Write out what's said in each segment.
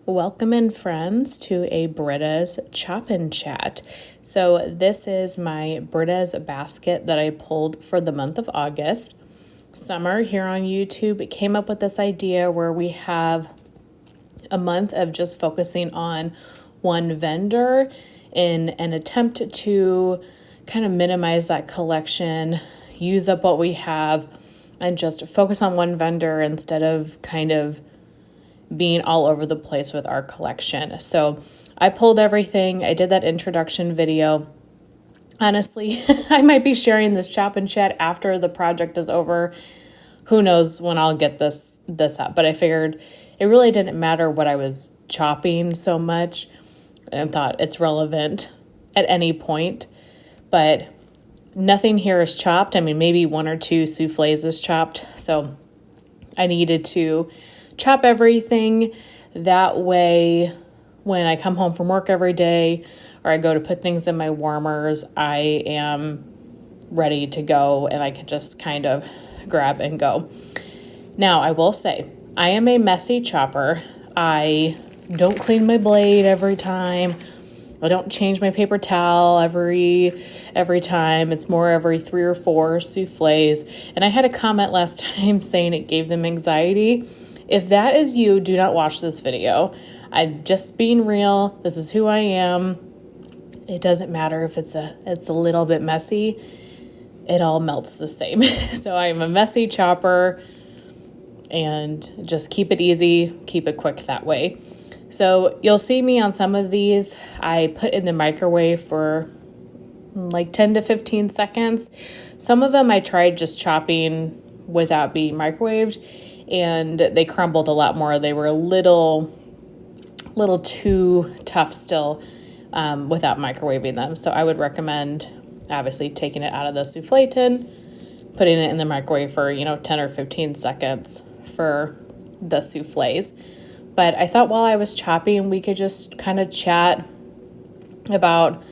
Welcome in, friends, to a Britta's Chop and Chat. So this is my Britta's basket that I pulled for the month of August. Summer here on YouTube came up with this idea where we have a month of just focusing on one vendor in an attempt to kind of minimize that collection, use up what we have, and just focus on one vendor instead of kind of being all over the place with our collection. So I pulled everything. I did that introduction video. Honestly, I might be sharing this Chop and Chat after the project is over. Who knows when I'll get this up, but I figured it really didn't matter what I was chopping so much and thought it's relevant at any point. But nothing here is chopped. I mean, maybe one or two souffles is chopped. So I needed to chop everything. That way, when I come home from work every day or I go to put things in my warmers, I am ready to go and I can just kind of grab and go. Now, I will say, I am a messy chopper. I don't clean my blade every time. I don't change my paper towel every time. It's more every 3 or 4 souffles. And I had a comment last time saying it gave them anxiety. If that is you, do not watch this video. I'm just being real. This is who I am. It doesn't matter if it's a little bit messy. It all melts the same. So I'm a messy chopper and just keep it easy, keep it quick that way. So you'll see me on some of these. I put in the microwave for like 10 to 15 seconds. Some of them I tried just chopping without being microwaved, and they crumbled a lot more. They were a little too tough still without microwaving them. So I would recommend obviously taking it out of the souffle tin, putting it in the microwave for 10 or 15 seconds for the souffles. But I thought while I was chopping, we could just kind of chat about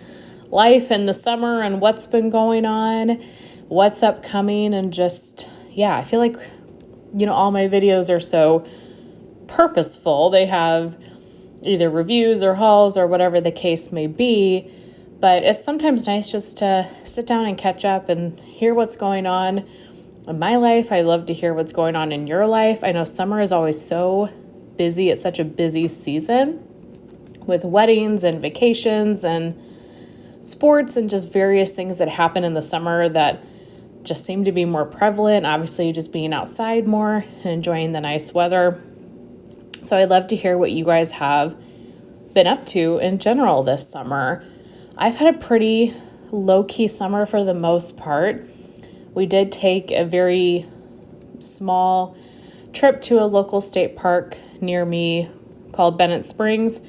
life in the summer and what's been going on, what's upcoming, and just, I feel like all my videos are so purposeful. They have either reviews or hauls or whatever the case may be, but it's sometimes nice just to sit down and catch up and hear what's going on in my life. I love to hear what's going on in your life. I know summer is always so busy. It's such a busy season with weddings and vacations and sports and just various things that happen in the summer that just seem to be more prevalent. Obviously, just being outside more and enjoying the nice weather. So I'd love to hear what you guys have been up to in general this summer. I've had a pretty low-key summer for the most part. We did take a very small trip to a local state park near me called Benet Springs.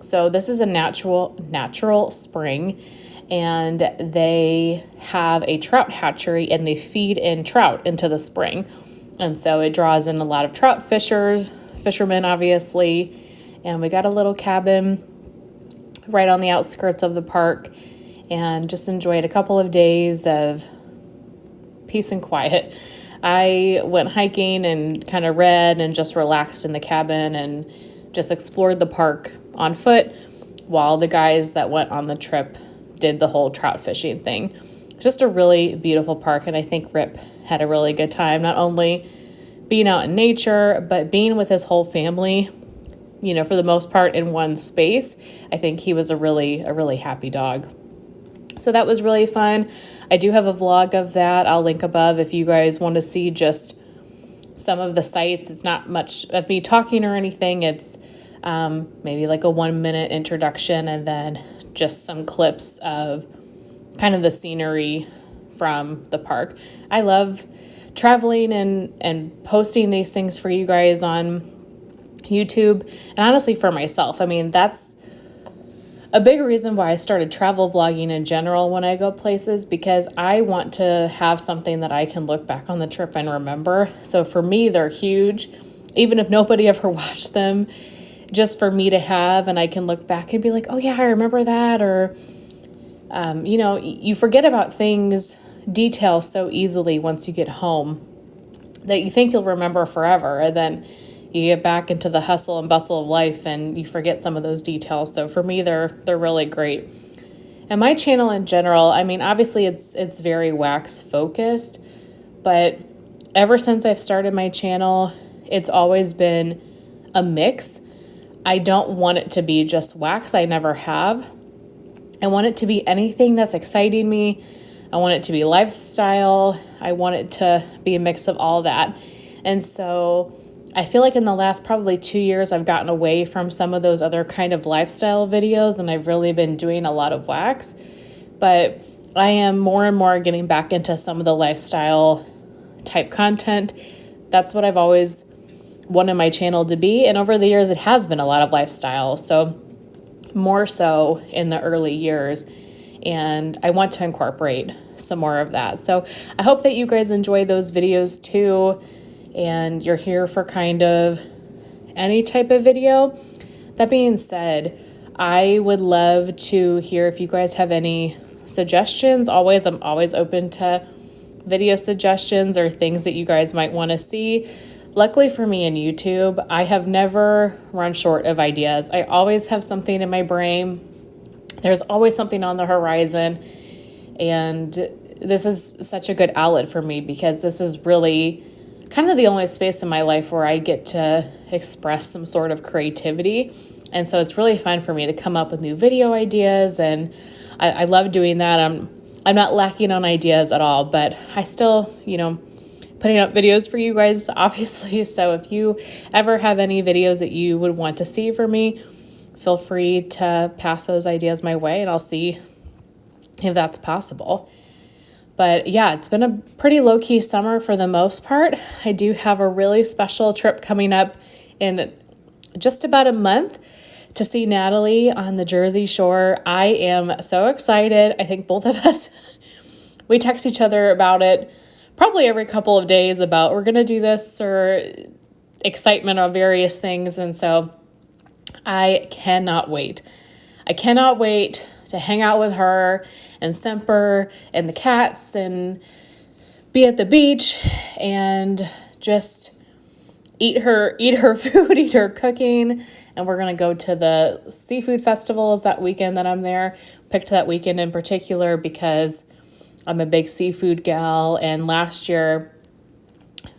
So this is a natural spring, and they have a trout hatchery and they feed in trout into the spring. And so it draws in a lot of trout fishermen obviously. And we got a little cabin right on the outskirts of the park and just enjoyed a couple of days of peace and quiet. I went hiking and kind of read and just relaxed in the cabin and just explored the park on foot while the guys that went on the trip did the whole trout fishing thing. Just a really beautiful park, and I think Rip had a really good time, not only being out in nature, but being with his whole family, for the most part in one space. I think he was a really happy dog. So that was really fun. I do have a vlog of that. I'll link above if you guys want to see just some of the sights. It's not much of me talking or anything. It's maybe like a 1-minute introduction and then just some clips of kind of the scenery from the park. I love traveling and posting these things for you guys on YouTube, and honestly for myself. I mean, that's a big reason why I started travel vlogging in general when I go places, because I want to have something that I can look back on the trip and remember. So for me, they're huge, even if nobody ever watched them, just for me to have, and I can look back and be like, oh yeah, I remember that. Or, you forget about things, details so easily once you get home that you think you'll remember forever. And then you get back into the hustle and bustle of life and you forget some of those details. So for me, they're really great. And my channel in general, I mean, obviously it's very wax focused, but ever since I've started my channel, it's always been a mix. I don't want it to be just wax. I never have. I want it to be anything that's exciting me. I want it to be lifestyle. I want it to be a mix of all that. And so I feel like in the last probably 2 years, I've gotten away from some of those other kind of lifestyle videos, and I've really been doing a lot of wax. But I am more and more getting back into some of the lifestyle type content. That's what I've always wanted my channel to be. And over the years, it has been a lot of lifestyle. So more so in the early years. And I want to incorporate some more of that. So I hope that you guys enjoy those videos too. And you're here for kind of any type of video. That being said, I would love to hear if you guys have any suggestions. I'm always open to video suggestions or things that you guys might want to see. Luckily for me in YouTube, I have never run short of ideas. I always have something in my brain. There's always something on the horizon. And this is such a good outlet for me because this is really kind of the only space in my life where I get to express some sort of creativity. And so it's really fun for me to come up with new video ideas, and I love doing that. I'm not lacking on ideas at all, but I still, putting up videos for you guys, obviously. So if you ever have any videos that you would want to see from me, feel free to pass those ideas my way and I'll see if that's possible. But yeah, it's been a pretty low-key summer for the most part. I do have a really special trip coming up in just about a month to see Natalie on the Jersey Shore. I am so excited. I think both of us, we text each other about it probably every couple of days about we're going to do this, or excitement of various things. And so I cannot wait. I cannot wait to hang out with her and Semper and the cats and be at the beach and just eat her food, eat her cooking. And we're going to go to the seafood festivals that weekend that I'm there. Picked that weekend in particular because I'm a big seafood gal. And last year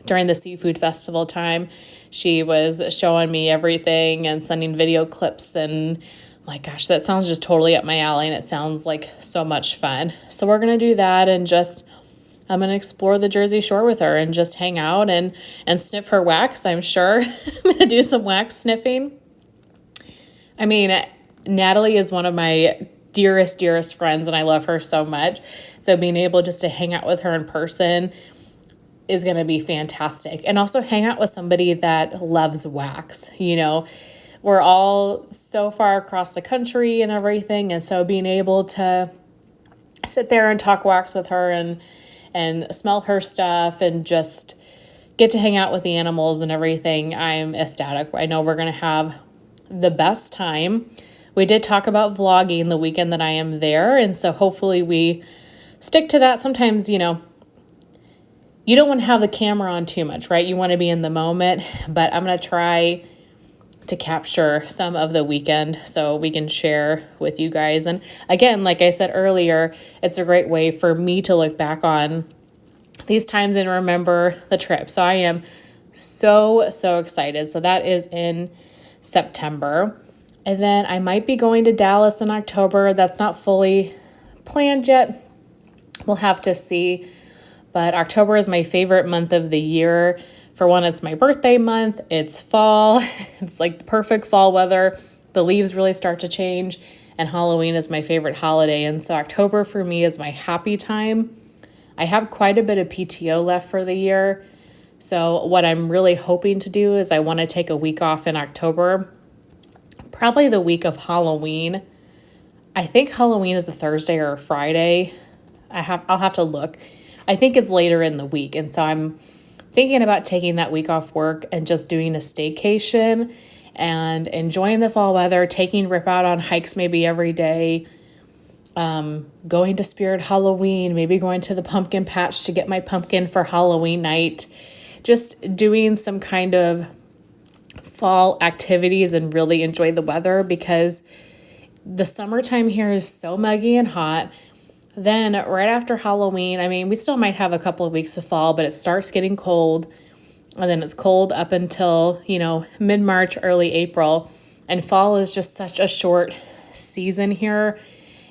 during the seafood festival time, she was showing me everything and sending video clips, and my gosh, that sounds just totally up my alley, and it sounds like so much fun. So we're going to do that, and I'm going to explore the Jersey Shore with her and just hang out and sniff her wax, I'm sure. I'm going to do some wax sniffing. I mean, Natalie is one of my dearest friends, and I love her so much. So being able just to hang out with her in person is going to be fantastic. And also hang out with somebody that loves wax. We're all so far across the country and everything. And so being able to sit there and talk wax with her and smell her stuff and just get to hang out with the animals and everything, I'm ecstatic. I know we're going to have the best time. We did talk about vlogging the weekend that I am there. And so hopefully we stick to that. Sometimes, you don't want to have the camera on too much, right? You want to be in the moment, but I'm going to try to capture some of the weekend so we can share with you guys. And again, like I said earlier, it's a great way for me to look back on these times and remember the trip. So I am so excited. So that is in September. And then I might be going to Dallas in October. That's not fully planned yet. We'll have to see. But October is my favorite month of the year. For one, it's my birthday month. It's fall. It's like the perfect fall weather. The leaves really start to change. And Halloween is my favorite holiday. And so October for me is my happy time. I have quite a bit of PTO left for the year. So what I'm really hoping to do is I want to take a week off in October. Probably the week of Halloween. I think Halloween is a Thursday or a Friday. I'll have to look. I think it's later in the week. And so I'm thinking about taking that week off work and just doing a staycation and enjoying the fall weather, taking Rip out on hikes maybe every day, going to Spirit Halloween, maybe going to the pumpkin patch to get my pumpkin for Halloween night, just doing some kind of fall activities and really enjoy the weather, because the summertime here is so muggy and hot. Then right after Halloween, I mean, we still might have a couple of weeks of fall, but it starts getting cold. And then it's cold up until, mid-March, early April. And fall is just such a short season here.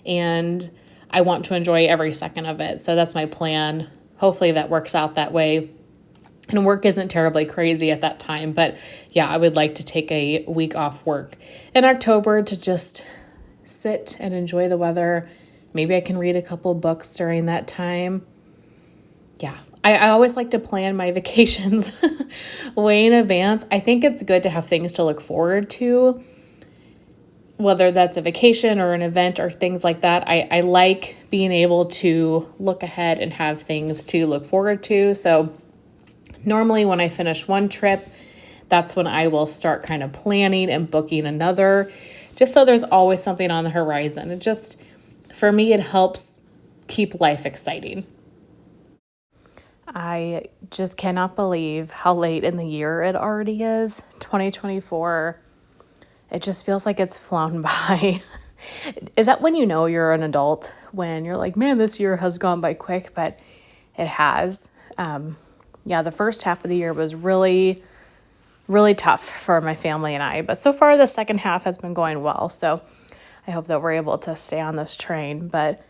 And I want to enjoy every second of it. So that's my plan. Hopefully that works out that way. And work isn't terribly crazy at that time. But yeah, I would like to take a week off work in October to just sit and enjoy the weather. Maybe I can read a couple books during that time. Yeah, I always like to plan my vacations way in advance. I think it's good to have things to look forward to, whether that's a vacation or an event or things like that. I like being able to look ahead and have things to look forward to. So normally when I finish one trip, that's when I will start kind of planning and booking another, just so there's always something on the horizon. It just, for me, it helps keep life exciting. I just cannot believe how late in the year it already is. 2024. It just feels like it's flown by. Is that when you know you're an adult? When you're like, man, this year has gone by quick, but it has. The first half of the year was really, really tough for my family and I. But so far, the second half has been going well. So I hope that we're able to stay on this train. But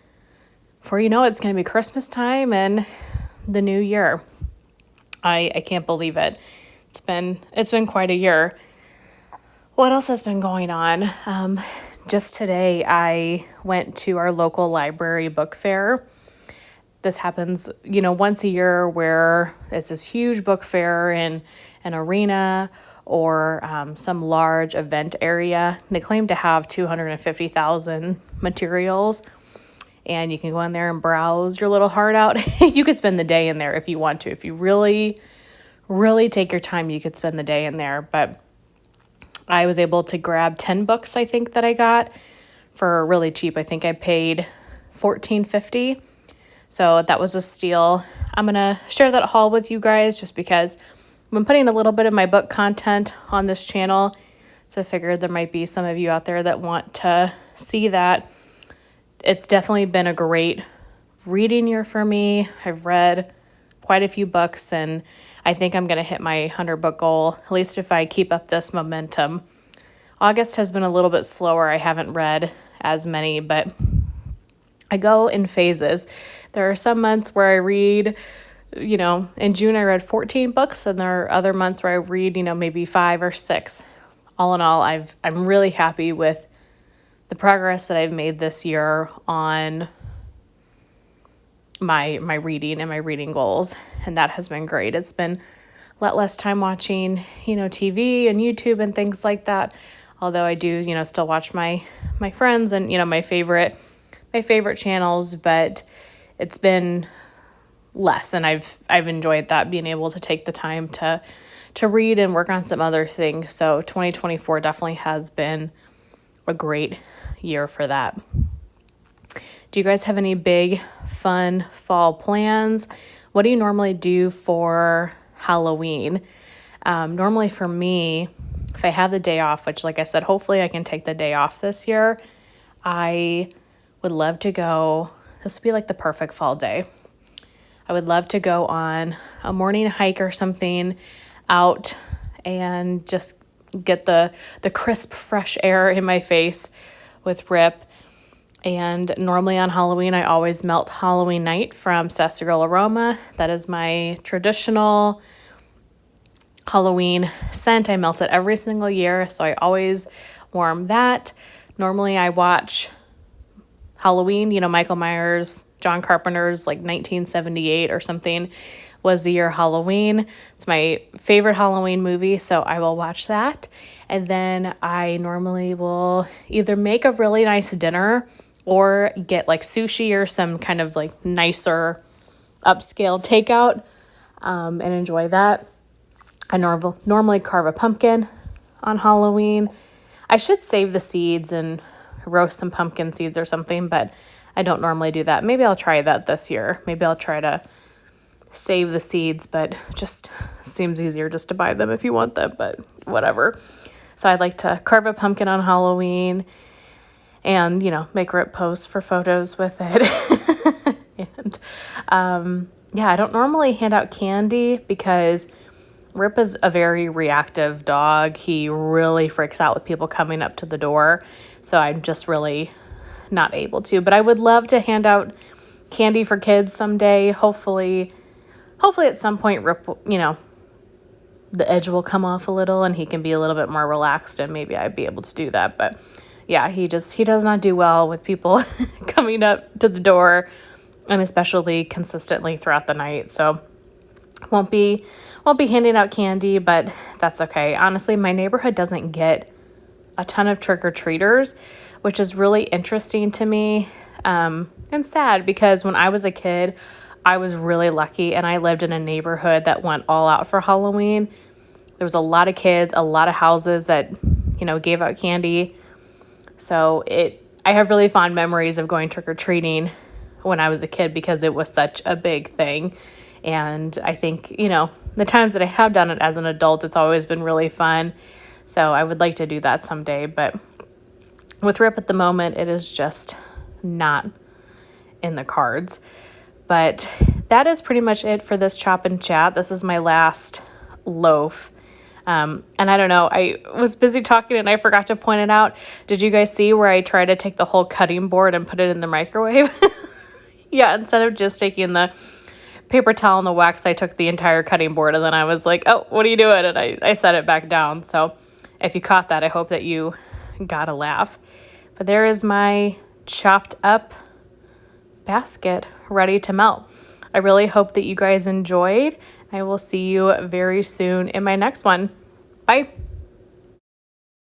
before you know it, it's going to be Christmas time and the new year. I can't believe it. It's been quite a year. What else has been going on? Just today, I went to our local library book fair. This happens, once a year, where it's this huge book fair in an arena or some large event area. They claim to have 250,000 materials, and you can go in there and browse your little heart out. You could spend the day in there if you want to. If you really, really take your time, you could spend the day in there. But I was able to grab 10 books, I think, that I got for really cheap. I think I paid $14.50. So that was a steal. I'm going to share that haul with you guys just because I've been putting a little bit of my book content on this channel. So I figured there might be some of you out there that want to see that. It's definitely been a great reading year for me. I've read quite a few books, and I think I'm going to hit my 100 book goal, at least if I keep up this momentum. August has been a little bit slower. I haven't read as many, but I go in phases. There are some months where I read, in June I read 14 books, and there are other months where I read, maybe 5 or 6. All in all, I'm really happy with the progress that I've made this year on my reading and my reading goals, and that has been great. It's been a lot less time watching, TV and YouTube and things like that. Although I do, still watch my friends and, my favorite channels, but it's been less, and I've enjoyed that, being able to take the time to read and work on some other things. So 2024 definitely has been a great year for that. Do you guys have any big, fun fall plans? What do you normally do for Halloween? Normally for me, if I have the day off, which like I said, hopefully I can take the day off this year, I would love to go, this would be like the perfect fall day. I would love to go on a morning hike or something out and just get the crisp, fresh air in my face with Rip. And normally on Halloween, I always melt Halloween Night from Sarsaparilla Aroma. That is my traditional Halloween scent. I melt it every single year, so I always warm that. Normally I watch Halloween, Michael Myers, John Carpenter's like 1978 or something was the year Halloween. It's my favorite Halloween movie, so I will watch that. And then I normally will either make a really nice dinner or get like sushi or some kind of like nicer upscale takeout and enjoy that. I normally carve a pumpkin on Halloween. I should save the seeds and roast some pumpkin seeds or something, but I don't normally do that. Maybe I'll try that this year. Maybe I'll try to save the seeds, but just seems easier just to buy them if you want them, but whatever. So I'd like to carve a pumpkin on Halloween and, make Rip posts for photos with it. And yeah, I don't normally hand out candy because Rip is a very reactive dog. He really freaks out with people coming up to the door. So I'm just really not able to. But I would love to hand out candy for kids someday. Hopefully at some point Rip, the edge will come off a little and he can be a little bit more relaxed and maybe I'd be able to do that. But yeah, he does not do well with people coming up to the door, and especially consistently throughout the night. So won't be handing out candy, but that's okay. Honestly, my neighborhood doesn't get a ton of trick-or-treaters, which is really interesting to me, and sad because when I was a kid, I was really lucky and I lived in a neighborhood that went all out for Halloween. There was a lot of kids, a lot of houses that, gave out candy. So I have really fond memories of going trick-or-treating when I was a kid because it was such a big thing. And I think, the times that I have done it as an adult, it's always been really fun. So I would like to do that someday. But with Rip at the moment, it is just not in the cards. But that is pretty much it for this Chop and Chat. This is my last loaf. And I don't know, I was busy talking and I forgot to point it out. Did you guys see where I tried to take the whole cutting board and put it in the microwave? Yeah, instead of just taking the paper towel and the wax, I took the entire cutting board and then I was like, oh, what are you doing? And I set it back down. So if you caught that, I hope that you got a laugh. But there is my chopped up basket ready to melt. I really hope that you guys enjoyed. I will see you very soon in my next one. Bye.